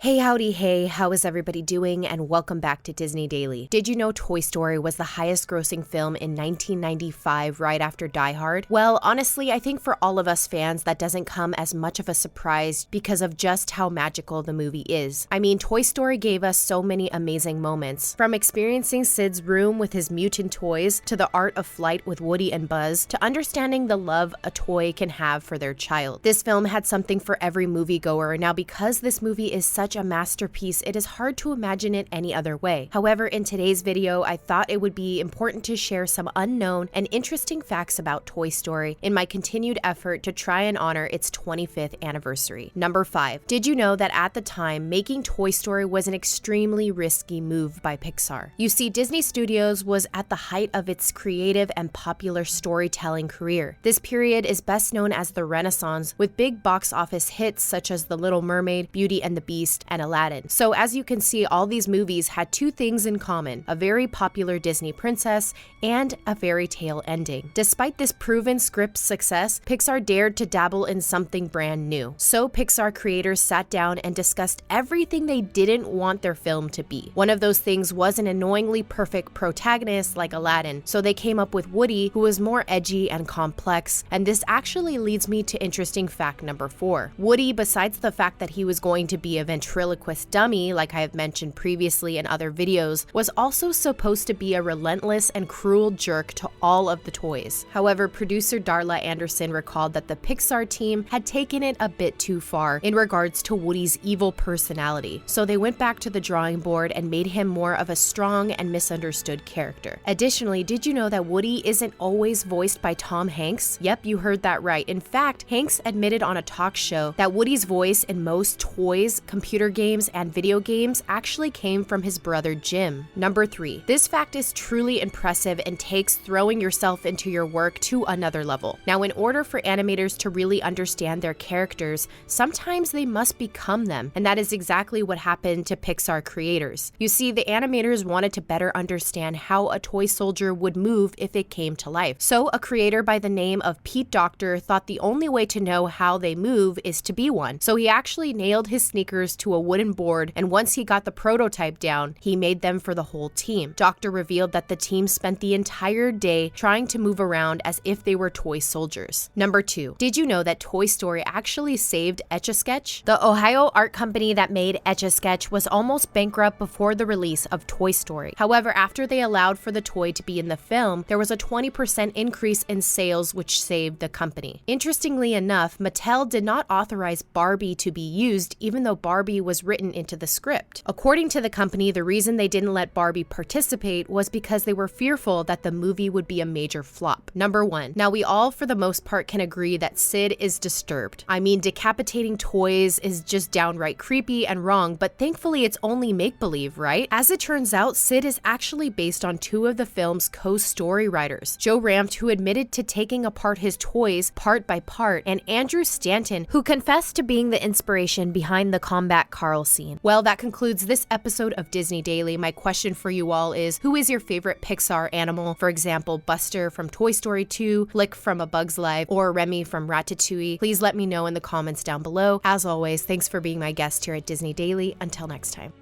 Hey howdy hey, how is everybody doing, and welcome back to Disney Daily. Did you know Toy Story was the highest grossing film in 1995 right after Die Hard? Well, honestly, I think for all of us fans that doesn't come as much of a surprise because of just how magical the movie is. I mean, Toy Story gave us so many amazing moments. From experiencing Sid's room with his mutant toys, to the art of flight with Woody and Buzz, to understanding the love a toy can have for their child. This film had something for every moviegoer. Now, because this movie is such a masterpiece, it is hard to imagine it any other way. However, in today's video, I thought it would be important to share some unknown and interesting facts about Toy Story in my continued effort to try and honor its 25th anniversary. Number 5. Did you know that at the time, making Toy Story was an extremely risky move by Pixar? You see, Disney Studios was at the height of its creative and popular storytelling career. This period is best known as the Renaissance, with big box office hits such as The Little Mermaid, Beauty and the Beast, and Aladdin. So as you can see, all these movies had two things in common: a very popular Disney princess and a fairy tale ending. Despite this proven script success, Pixar dared to dabble in something brand new. So Pixar creators sat down and discussed everything they didn't want their film to be. One of those things was an annoyingly perfect protagonist like Aladdin, so they came up with Woody, who was more edgy and complex, and this actually leads me to interesting fact number 4. Woody, besides the fact that he was going to be a ventriloquist dummy, like I have mentioned previously in other videos, was also supposed to be a relentless and cruel jerk to all of the toys. However, producer Darla Anderson recalled that the Pixar team had taken it a bit too far in regards to Woody's evil personality, so they went back to the drawing board and made him more of a strong and misunderstood character. Additionally, did you know that Woody isn't always voiced by Tom Hanks? Yep, you heard that right. In fact, Hanks admitted on a talk show that Woody's voice in most toys, computer games, and video games actually came from his brother Jim. Number 3. This fact is truly impressive and takes throwing yourself into your work to another level. Now, in order for animators to really understand their characters, sometimes they must become them, and that is exactly what happened to Pixar creators. You see, the animators wanted to better understand how a toy soldier would move if it came to life. So a creator by the name of Pete Docter thought the only way to know how they move is to be one. So he actually nailed his sneakers to a wooden board, and once he got the prototype down, he made them for the whole team. Docter revealed that the team spent the entire day trying to move around as if they were toy soldiers. Number 2. Did you know that Toy Story actually saved Etch-a-Sketch? The Ohio art company that made Etch-a-Sketch was almost bankrupt before the release of Toy Story. However, after they allowed for the toy to be in the film, there was a 20% increase in sales, which saved the company. Interestingly enough, Mattel did not authorize Barbie to be used, even though Barbie was written into the script. According to the company, the reason they didn't let Barbie participate was because they were fearful that the movie would be a major flop. Number 1. Now, we all for the most part can agree that Sid is disturbed. I mean, decapitating toys is just downright creepy and wrong, but thankfully it's only make-believe, right? As it turns out, Sid is actually based on two of the film's co-story writers, Joe Ranft, who admitted to taking apart his toys part by part, and Andrew Stanton, who confessed to being the inspiration behind the Combat Carl scene. Well, that concludes this episode of Disney Daily. My question for you all is, who is your favorite Pixar animal? For example, Buster from Toy Story 2, Flick from A Bug's Life, or Remy from Ratatouille? Please let me know in the comments down below. As always, thanks for being my guest here at Disney Daily. Until next time.